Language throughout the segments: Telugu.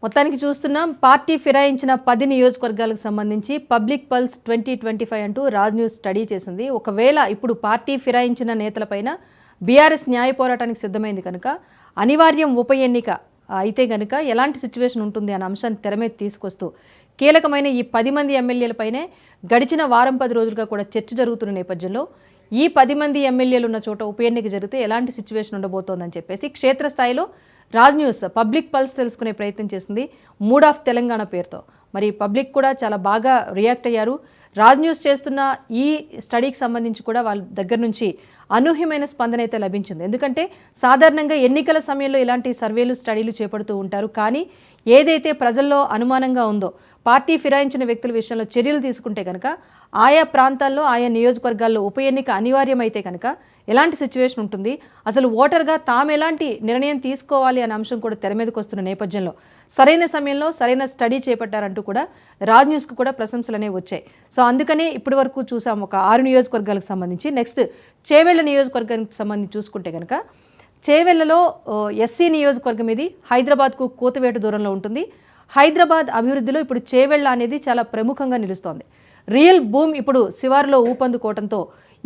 మొత్తానికి చూస్తున్నాం పార్టీ ఫిరాయించిన 10 నియోజకవర్గాలకు సంబంధించి పబ్లిక్ పల్స్ 2025 అంటూ రాజ్ న్యూస్ స్టడీ చేసింది. ఒకవేళ ఇప్పుడు పార్టీ ఫిరాయించిన నేతలపైన బీఆర్ఎస్ న్యాయ పోరాటానికి సిద్ధమైంది కనుక అనివార్యం ఉప ఎన్నిక అయితే గనుక ఎలాంటి సిచ్యువేషన్ ఉంటుంది అనే అంశాన్ని తెర మీద తీసుకొస్తూ కీలకమైన ఈ 10 మంది ఎమ్మెల్యేలపైనే గడిచిన వారం 10 రోజులుగా కూడా చర్చ జరుగుతున్న నేపథ్యంలో ఈ 10 మంది ఎమ్మెల్యేలు ఉన్న చోట ఉప ఎన్నిక జరిగితే ఎలాంటి సిచ్యువేషన్ ఉండబోతోందని చెప్పేసి క్షేత్రస్థాయిలో రాజ్ న్యూస్ పబ్లిక్ పల్స్ తెలుసుకునే ప్రయత్నం చేసింది మూడ్ ఆఫ్ తెలంగాణ పేరుతో. మరి పబ్లిక్ కూడా చాలా బాగా రియాక్ట్ అయ్యారు. రాజ్ న్యూస్ చేస్తున్న ఈ స్టడీకి సంబంధించి కూడా వాళ్ళ దగ్గర నుంచి అనూహ్యమైన స్పందన అయితే లభించింది. ఎందుకంటే సాధారణంగా ఎన్నికల సమయంలో ఇలాంటి సర్వేలు స్టడీలు చేపడుతూ ఉంటారు. కానీ ఏదైతే ప్రజల్లో అనుమానంగా ఉందో పార్టీ ఫిరాయించిన వ్యక్తుల విషయంలో చర్యలు తీసుకుంటే కనుక ఆయా ప్రాంతాల్లో ఆయా నియోజకవర్గాల్లో ఉప ఎన్నిక అనివార్యమైతే కనుక ఎలాంటి సిచ్యువేషన్ ఉంటుంది, అసలు ఓటర్గా తాము ఎలాంటి నిర్ణయం తీసుకోవాలి అనే అంశం కూడా తెర మీదకి వస్తున్న నేపథ్యంలో సరైన సమయంలో సరైన స్టడీ చేపట్టారంటూ కూడా రాజ్ న్యూస్కు కూడా ప్రశంసలు అనేవి వచ్చాయి. సో అందుకనే ఇప్పటి వరకు చూసాం ఒక 6 నియోజకవర్గాలకు సంబంధించి. నెక్స్ట్ చేవెళ్ల నియోజకవర్గానికి సంబంధించి చూసుకుంటే కనుక చేవెళ్లలో ఎస్సీ నియోజకవర్గం ఇది హైదరాబాద్కు కూతవేటు దూరంలో ఉంటుంది. హైదరాబాద్ అభివృద్ధిలో ఇప్పుడు చేవెళ్ల అనేది చాలా ప్రముఖంగా నిలుస్తోంది. రియల్ బూమ్ ఇప్పుడు శివారులో ఊపందుకోవడంతో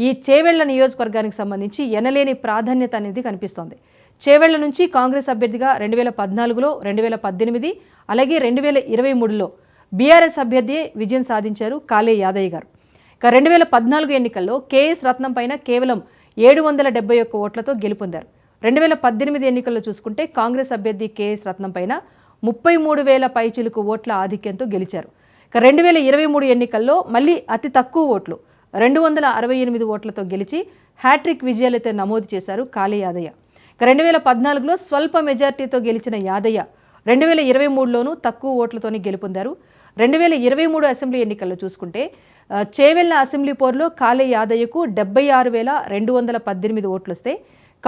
ఈ చేవెళ్ల నియోజకవర్గానికి సంబంధించి ఎనలేని ప్రాధాన్యత అనేది కనిపిస్తోంది. చేవెళ్ల నుంచి కాంగ్రెస్ అభ్యర్థిగా 2014లో 2018 అలాగే 2023లో బీఆర్ఎస్ అభ్యర్థి విజయం సాధించారు కాళే యాదయ్య గారు. ఇక 2014 ఎన్నికల్లో కేఎస్ రత్నం పైన కేవలం 771 ఓట్లతో గెలుపొందారు. 2018 ఎన్నికల్లో చూసుకుంటే కాంగ్రెస్ అభ్యర్థి కేఎస్ రత్నం పైన 33,000 పైచిలుకు ఓట్ల ఆధిక్యంతో గెలిచారు. ఇక 2023 ఎన్నికల్లో మళ్ళీ అతి తక్కువ ఓట్లు 268 ఓట్లతో గెలిచి హ్యాట్రిక్ విజయాలైతే నమోదు చేశారు కాళే యాదయ్య. ఇక 2014లో స్వల్ప మెజార్టీతో గెలిచిన యాదయ్య 2023లోనూ తక్కువ ఓట్లతోనే గెలుపొందారు. 2023 అసెంబ్లీ ఎన్నికల్లో చూసుకుంటే చేవెళ్ల అసెంబ్లీ పోరులో కాళే యాదయ్యకు 76,218 ఓట్లు వస్తే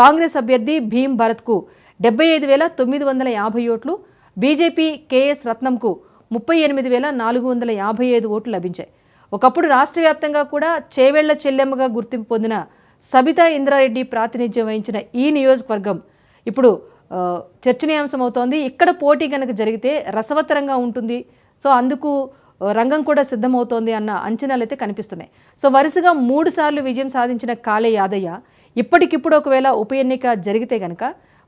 కాంగ్రెస్ అభ్యర్థి భీమ్ భరత్కు 75,950 ఓట్లు, బీజేపీ కేఎస్ రత్నంకు 38,455 ఓట్లు లభించాయి. ఒకప్పుడు రాష్ట్ర వ్యాప్తంగా కూడా చేవెళ్ల చెల్లెమ్మగా గుర్తింపు పొందిన సబితా ఇంద్రారెడ్డి ప్రాతినిధ్యం వహించిన ఈ నియోజకవర్గం ఇప్పుడు చర్చనీయాంశం అవుతోంది. ఇక్కడ పోటీ కనుక జరిగితే రసవత్తరంగా ఉంటుంది. సో అందుకు రంగం కూడా సిద్ధమవుతోంది అన్న అంచనాలు అయితే కనిపిస్తున్నాయి. సో వరుసగా 3 సార్లు విజయం సాధించిన కాళే యాదయ్య ఇప్పటికిప్పుడు ఒకవేళ ఉప ఎన్నిక జరిగితే కనుక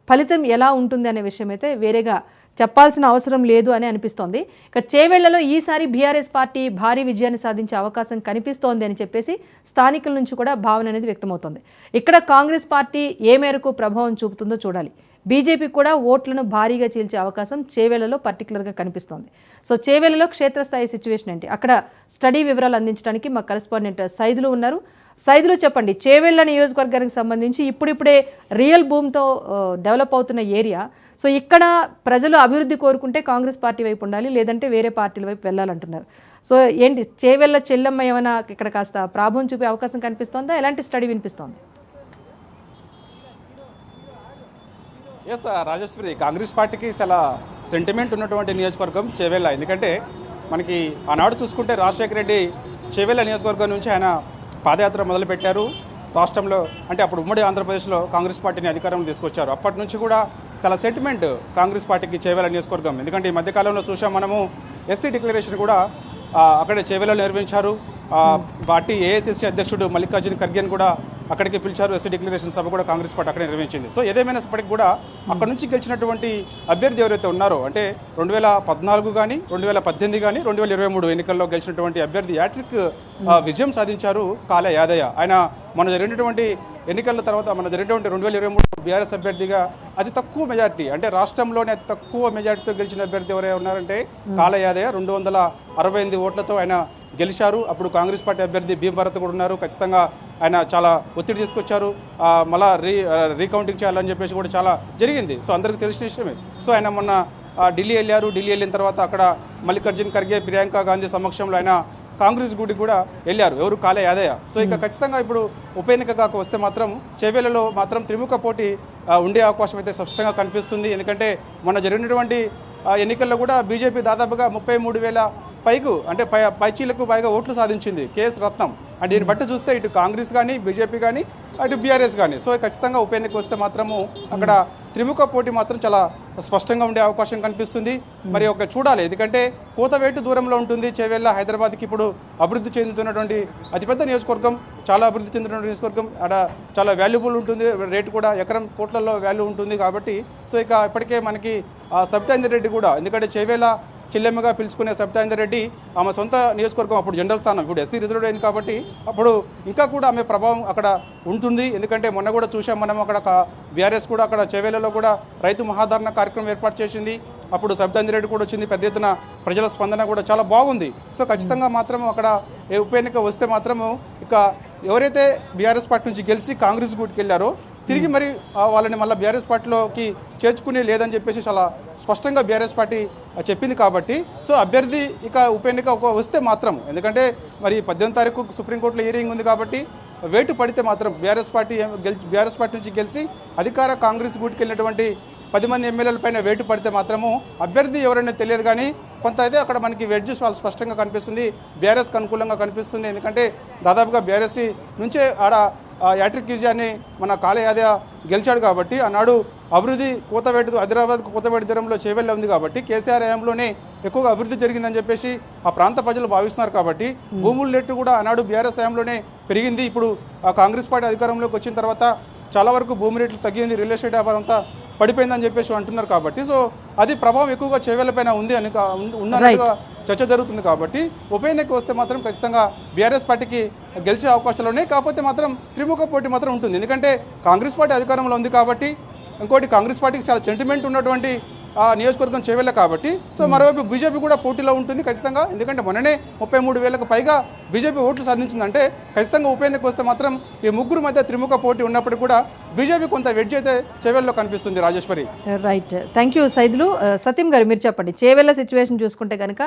ఫలితం ఎలా ఉంటుంది అనే విషయం అయితే వేరేగా చెప్పాల్సిన అవసరం లేదు అని అనిపిస్తోంది. ఇక చేవెళ్లలో ఈసారి బీఆర్ఎస్ పార్టీ భారీ విజయాన్ని సాధించే అవకాశం కనిపిస్తోంది అని చెప్పేసి స్థానికుల నుంచి కూడా భావన అనేది వ్యక్తమవుతోంది. ఇక్కడ కాంగ్రెస్ పార్టీ ఏ మేరకు ప్రభావం చూపుతుందో చూడాలి. బీజేపీ కూడా ఓట్లను భారీగా చీల్చే అవకాశం చేవెళ్లలో పర్టికులర్గా కనిపిస్తోంది. సో చేవెళ్లలో క్షేత్రస్థాయి సిచ్యువేషన్ ఏంటి, అక్కడ స్టడీ వివరాలు అందించడానికి మా కరెస్పాండెంట్ సైదులు ఉన్నారు. సైదులు చెప్పండి, చేవెళ్ల నియోజకవర్గానికి సంబంధించి ఇప్పుడిప్పుడే రియల్ భూమితో డెవలప్ అవుతున్న ఏరియా. సో ఇక్కడ ప్రజలు అభివృద్ధి కోరుకుంటే కాంగ్రెస్ పార్టీ వైపు ఉండాలి, లేదంటే వేరే పార్టీల వైపు వెళ్ళాలంటున్నారు. సో ఏంటి చేవెళ్ల చెల్లెమ్మ ఏమైనా ఇక్కడ కాస్త ప్రాభవం చూపే అవకాశం కనిపిస్తోందా, ఎలాంటి స్టడీ వినిపిస్తోంది? ఎస్ రాజేశ్వరి, కాంగ్రెస్ పార్టీకి చాలా సెంటిమెంట్ ఉన్నటువంటి నియోజకవర్గం చేవెళ్ల. ఎందుకంటే మనకి ఆనాడు చూసుకుంటే రాజశేఖర రెడ్డి చేవెళ్ల నియోజకవర్గం నుంచి ఆయన పాదయాత్ర మొదలుపెట్టారు. రాష్ట్రంలో అంటే అప్పుడు ఉమ్మడి ఆంధ్రప్రదేశ్లో కాంగ్రెస్ పార్టీని అధికారంలో తీసుకొచ్చారు. అప్పటి నుంచి కూడా చాలా సెంటిమెంట్ కాంగ్రెస్ పార్టీకి చేవెళ్ల నియోజకవర్గం. ఎందుకంటే ఈ మధ్యకాలంలో చూసాం మనము ఎస్సీ డిక్లరేషన్ కూడా అక్కడే చేవెళ్లలో నిర్వహించారు. పార్టీ ఏఐసిసి అధ్యక్షుడు మల్లికార్జున ఖర్గేని కూడా అక్కడికి పిలిచారు. ఎస్సీ డిక్లరేషన్ సభ కూడా కాంగ్రెస్ పార్టీ అక్కడ నిర్వహించింది. సో ఏదేమైనప్పటికీ కూడా అక్కడ నుంచి గెలిచినటువంటి అభ్యర్థి ఎవరైతే ఉన్నారో అంటే 2014 కానీ 2018 కానీ 2023 ఎన్నికల్లో గెలిచినటువంటి అభ్యర్థి హ్యాట్రిక్ విజయం సాధించారు కాళే యాదయ్య. ఆయన మన జరిగినటువంటి ఎన్నికల తర్వాత మన జరిగినటువంటి 2023 బీఆర్ఎస్ అభ్యర్థిగా అతి తక్కువ మెజార్టీ అంటే రాష్ట్రంలోనే అతి తక్కువ మెజార్టీతో గెలిచిన అభ్యర్థి ఎవరైనా ఉన్నారంటే కాళే యాదయ్య. 268 ఓట్లతో ఆయన గెలిచారు. అప్పుడు కాంగ్రెస్ పార్టీ అభ్యర్థి భీమ్ భరత్ కూడా ఉన్నారు. ఖచ్చితంగా ఆయన చాలా ఒత్తిడి తీసుకొచ్చారు. మళ్ళా రీకౌంటింగ్ చేయాలని చెప్పేసి కూడా చాలా జరిగింది. సో అందరికీ తెలిసిన విషయమే. సో ఆయన మొన్న ఢిల్లీ వెళ్ళారు. ఢిల్లీ వెళ్ళిన తర్వాత అక్కడ మల్లికార్జున ఖర్గే, ప్రియాంక గాంధీ సమక్షంలో ఆయన కాంగ్రెస్ గుడికి కూడా వెళ్ళారు. ఎవరు కాళే యాదయ్య. సో ఇక ఖచ్చితంగా ఇప్పుడు ఉప ఎన్నిక కాక వస్తే మాత్రం చేవెళ్లలో మాత్రం త్రిముఖ పోటీ ఉండే అవకాశం అయితే స్పష్టంగా కనిపిస్తుంది. ఎందుకంటే మొన్న జరిగినటువంటి ఎన్నికల్లో కూడా బీజేపీ దాదాపుగా 33,000 పైకు అంటే పైచీలకు పైగా ఓట్లు సాధించింది. కేఎస్ రత్నం అంటే దీన్ని బట్టి చూస్తే ఇటు కాంగ్రెస్ కానీ బీజేపీ కానీ అటు బీఆర్ఎస్ కానీ సో ఖచ్చితంగా ఉప ఎన్నిక వస్తే మాత్రము అక్కడ త్రిముఖ పోటీ మాత్రం చాలా స్పష్టంగా ఉండే అవకాశం కనిపిస్తుంది. మరి ఒక చూడాలి, ఎందుకంటే కూతవేటు దూరంలో ఉంటుంది చేవెళ్ళ. హైదరాబాద్కి ఇప్పుడు అభివృద్ధి చెందుతున్నటువంటి అతిపెద్ద నియోజకవర్గం, చాలా అభివృద్ధి చెందుతున్న నియోజకవర్గం. అక్కడ చాలా వాల్యుబుల్ ఉంటుంది, రేటు కూడా ఎకరం కోట్లలో వాల్యూ ఉంటుంది కాబట్టి సో ఇక ఇప్పటికే మనకి సబితా రెడ్డి కూడా, ఎందుకంటే చేవెళ్ళ చెల్లెమ్మగా పిలుచుకునే సబితా రెడ్డి ఆమె సొంత నియోజకవర్గం, అప్పుడు జనరల్ స్థానం, ఇప్పుడు ఎస్సీ రిజర్వ్డ్ అయింది కాబట్టి అప్పుడు ఇంకా కూడా ఆమె ప్రభావం అక్కడ ఉంటుంది. ఎందుకంటే మొన్న కూడా చూసాం మనం, అక్కడ బీఆర్ఎస్ కూడా అక్కడ చేవేళ్లలో కూడా రైతు మహాధరణ కార్యక్రమం ఏర్పాటు చేసింది. అప్పుడు సబితా రెడ్డి కూడా వచ్చింది, పెద్ద ఎత్తున ప్రజల స్పందన కూడా చాలా బాగుంది. సో ఖచ్చితంగా మాత్రం అక్కడ ఉప ఎన్నిక వస్తే మాత్రము ఇక ఎవరైతే బీఆర్ఎస్ పార్టీ నుంచి గెలిచి కాంగ్రెస్ గూటికి వెళ్ళారో తిరిగి మరి వాళ్ళని మళ్ళీ బీఆర్ఎస్ పార్టీలోకి చేర్చుకునే లేదని చెప్పేసి చాలా స్పష్టంగా బీఆర్ఎస్ పార్టీ చెప్పింది. కాబట్టి సో అభ్యర్థి ఇక ఉప ఎన్నిక వస్తే మాత్రం, ఎందుకంటే మరి 18 తారీఖు సుప్రీంకోర్టులో హియరింగ్ ఉంది కాబట్టి వేటు పడితే మాత్రం బీఆర్ఎస్ పార్టీ నుంచి గెలిచి అధికార కాంగ్రెస్ గూటికి వెళ్ళినటువంటి 10 మంది ఎమ్మెల్యేల పైన వేటు పడితే మాత్రము అభ్యర్థి ఎవరైనా తెలియదు, కానీ కొంత అయితే అక్కడ మనకి వెడ్జెస్ వాళ్ళు స్పష్టంగా కనిపిస్తుంది, బీఆర్ఎస్కి అనుకూలంగా కనిపిస్తుంది. ఎందుకంటే దాదాపుగా బీఆర్ఎస్ నుంచే ఆడ యాట్రిక్ విజయాన్ని మన కాళయాదవ గెలిచాడు కాబట్టి ఆనాడు అభివృద్ధి హైదరాబాద్ కూతవేటు దూరంలో చేవెళ్ళ ఉంది కాబట్టి కేసీఆర్ హయాంలోనే ఎక్కువగా అభివృద్ధి జరిగిందని చెప్పేసి ఆ ప్రాంత ప్రజలు భావిస్తున్నారు. కాబట్టి భూముల రేటు కూడా ఆనాడు బీఆర్ఎస్ హయాంలోనే పెరిగింది. ఇప్పుడు కాంగ్రెస్ పార్టీ అధికారంలోకి వచ్చిన తర్వాత చాలా వరకు భూమి రేట్లు తగ్గింది, రియల్ ఎస్టేట్ వ్యాపారం అంతా పడిపోయిందని చెప్పేసి అంటున్నారు. కాబట్టి సో అది ప్రభావం ఎక్కువగా చేవేళ్లపైన ఉంది అని ఉన్నట్టుగా చర్చ జరుగుతుంది. కాబట్టి ఉప ఎన్నిక వస్తే మాత్రం ఖచ్చితంగా బీఆర్ఎస్ పార్టీకి గెలిచే అవకాశాలు ఉన్నాయి. కాకపోతే మాత్రం త్రిముఖ పోటీ మాత్రం ఉంటుంది, ఎందుకంటే కాంగ్రెస్ పార్టీ అధికారంలో ఉంది కాబట్టి. ఇంకోటి కాంగ్రెస్ పార్టీకి చాలా సెంటిమెంట్ ఉన్నటువంటి నియోజకవర్గం చేవేళ్ళ కాబట్టి సో మరోవైపు బీజేపీ కూడా పోటీలో ఉంటుంది ఖచ్చితంగా. ఎందుకంటే మొన్ననే 33,000కు పైగా బీజేపీ ఓట్లు సాధించిందంటే ఖచ్చితంగా ఉప ఎన్నిక వస్తే మాత్రం ఈ ముగ్గురు మధ్య త్రిముఖ పోటీ ఉన్నప్పటికీ కూడా బీజేపీ కొంత వెడ్జ్ అయితే చేవేళ్ళలో కనిపిస్తుంది. Rajeshwari. Right, thank you Saidulu. Satyam గారు మీరు చెప్పండి, చేవేళ్ళ సిచ్యువేషన్ చూసుకుంటే కనుక